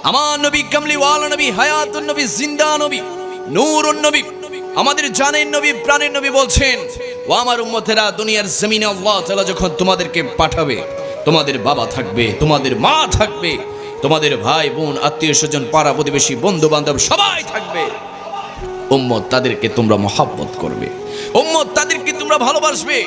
আমার নবী কামলিওয়ালা নবী, হায়াতুন নবী, জিন্দা নবী, নূরুন নবী, আমাদের জানের নবী, প্রাণের নবী বলছেন, ও আমার উম্মতেরা, দুনিয়ার জমিনে আল্লাহ তাআলা যখন তোমাদেরকে পাঠাবে, তোমাদের বাবা থাকবে, তোমাদের মা থাকবে, তোমাদের ভাই বোন, আত্মীয় স্বজন, পাড়া প্রতিবেশী, বন্ধু বান্ধব সবাই থাকবে। উম্মত তাদেরকে তোমরা মহব্বত করবে, উম্মত তাদেরকে তোমরা ভালোবাসবে।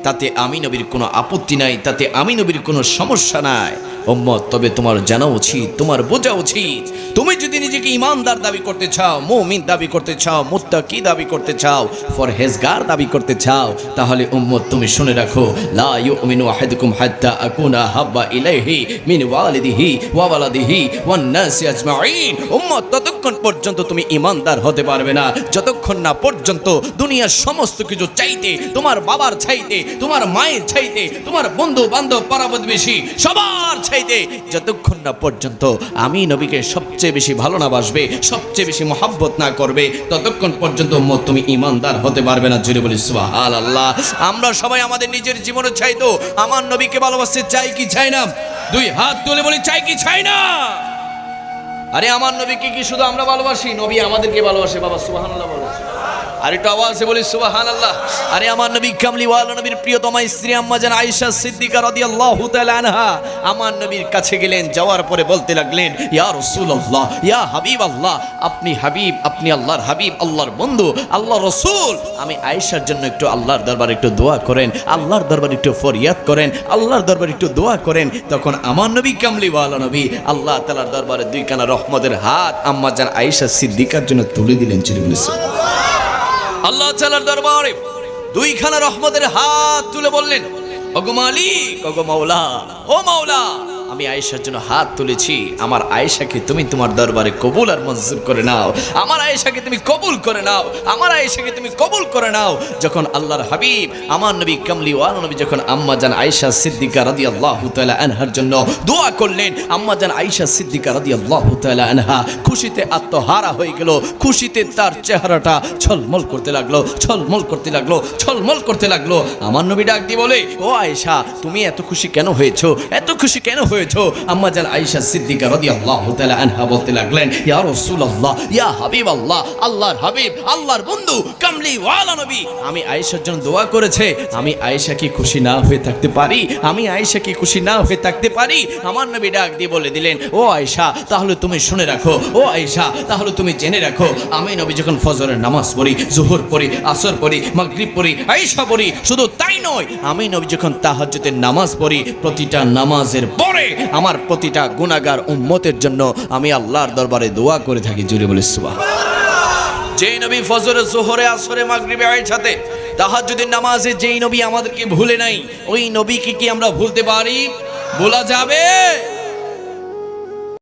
তাতে আমি নবীর কোনো আপত্তি নাই, তাতে আমি নবীর কোনো সমস্যা নাই উম্মত। তবে তোমার জানা উচিত, তোমার বোঝা উচিত, তুমি যদি নিজেকে ইমানদার দাবি করতে চাও, মুমিন দাবি করতে চাও, মুত্তাকি দাবি করতে চাও, পরহেজগার দাবি করতে চাও, তাহলে উম্মত তুমি শুনে রাখো, লা ইউমিনু আহাদুকুম হাত্তা আকুনা হাব্বা ইলাইহি মিন ওয়ালিদিহি ওয়া ওয়ালাদিহি ওয়ান নাসি আজমাইন। উম্মত ততক্ষণ পর্যন্ত তুমি ইমানদার হতে পারবে না যতক্ষণ না পর্যন্ত দুনিয়ার সমস্ত কিছু চাইতে, তোমার বাবার চাইতে, তোমার মায়ের চাইতে, তোমার বন্ধু বান্ধব, পাড়া প্রতিবেশী সবার চাইতে, যতক্ষণ না পর্যন্ত আমি নবীকে সবচেয়ে বেশি ভালো না বাসবে, সবচেয়ে বেশি মহব্বত না করবে, ততক্ষণ পর্যন্ত উম্মত তুমি ইমানদার হতে পারবে না। জোরে বলি সুবহানাল্লাহ। আমরা সবাই আমাদের নিজের জীবনে চাইতো আমার নবীকে ভালোবাসতে, চাই কি চাই না? দুই হাত তুলে বলি, চাই কি চাই না? আরে আমার নবীকে কি শুধু আমরা ভালোবাসি, নবী আমাদেরকে ভালোবাসে। বাবা সুবহানাল্লাহ বলো, আর একটু আওয়াজে বলি সুবহানাল্লাহ। আরে আমার নবী কামলিওয়ালা নবীর প্রিয়তমা স্ত্রী আম্মা জান আয়েশা সিদ্দিকা রাদিয়াল্লাহু তাআলা আনহা আমার নবীর কাছে গেলেন, যাওয়ার পরে বলতে লাগলেন, ইয়া রাসূলুল্লাহ, ইয়া হাবিবাল্লাহ, আপনি হাবিব, আপনি আল্লাহর হাবিব, আল্লাহর বন্ধু, আল্লাহর রাসূল, আমি আয়েশার জন্য একটু আল্লাহর দরবারে একটু দোয়া করেন, আল্লাহর দরবারে একটু ফরিয়াদ করেন, আল্লাহর দরবারে একটু দোয়া করেন। তখন আমার নবী কামলিওয়ালা নবী আল্লাহ তাআলার দরবারে দুইখানা রহমতের হাত আম্মা জান আয়েশা সিদ্দিকার জন্য তুলে দিলেন। আল্লাহ তাআলার দরবারে দুইখানা রহমতের হাত তুলে বললেন, ওগো মালিক, ওগো মাওলা, ও মাওলা, আমি আয়েশার জন্য হাত তুলেছি, আমার আয়েশাকে তুমি তোমার দরবারে কবুল আর মঞ্জুর করে নাও, আমার আয়েশাকে তুমি কবুল করে নাও, আমার আয়েশাকে তুমি কবুল করে নাও। যখন আল্লাহর হাবিব আমার নবী কামলিওয়ালা নবী যখন আম্মা জান আয়েশা সিদ্দিকা রাদিয়াল্লাহু তাআলা আনহার জন্য দোয়া করলেন, আম্মা জান আয়েশা সিদ্দিকা রাদিয়াল্লাহু তাআলা আনহা খুশিতে আত্মহারা হয়ে গেল, খুশিতে তার চেহারাটা ছলমল করতে লাগলো, ছলমল করতে লাগলো, ছলমল করতে লাগলো। আমার নবী ডাক দিয়ে বলে, ও আয়েশা, তুমি এত খুশি কেন হয়েছো, এত খুশি কেন হয়েছো? আম্মা জান আয়েশা সিদ্দিকা রাদিয়াল্লাহু তাআলা আনহা বলতে লাগলেন, ইয়া রাসূলুল্লাহ, ইয়া হাবিবাল্লাহ, আল্লাহর হাবিব, আল্লাহর বন্ধু কামলিওয়ালা নবী আমি আয়েশার জন্য দোয়া করেছে, আমি আয়েশা কি খুশি না হয়ে থাকতে পারি? আমি আয়েশা কি খুশি না হয়ে থাকতে পারি? আমার নবী ডাক দিয়ে বলে দিলেন, ও আয়েশা, তাহলে তুমি শুনে রাখো, ও আয়েশা, তাহলে তুমি জেনে রাখো, আমি নবী যখন ফজরের নামাজ পড়ি, জোহর পড়ি, আসর পড়ি, মাগরিব পড়ি, আয়েশা পড়ি, শুধু তাই নয়, আমি নবী যখন তাহাজ্জুদের নামাজ পড়ি, প্রতিটা নামাজের পরে আমার প্রতিটা গুনাহগার উম্মতের জন্য আমি আল্লাহর দরবারে দোয়া করে থাকি। জোরে বলি সুবহানাল্লাহ। যেই নবী ফজরে, জোহরে, আসরে, মাগরিবে, আয়েশাতে, তাহাজ্জুদের নামাজে যেই নবী আমাদেরকে ভুলে নাই, ওই নবীকে কি আমরা ভুলতে পারি? বলা যাবে?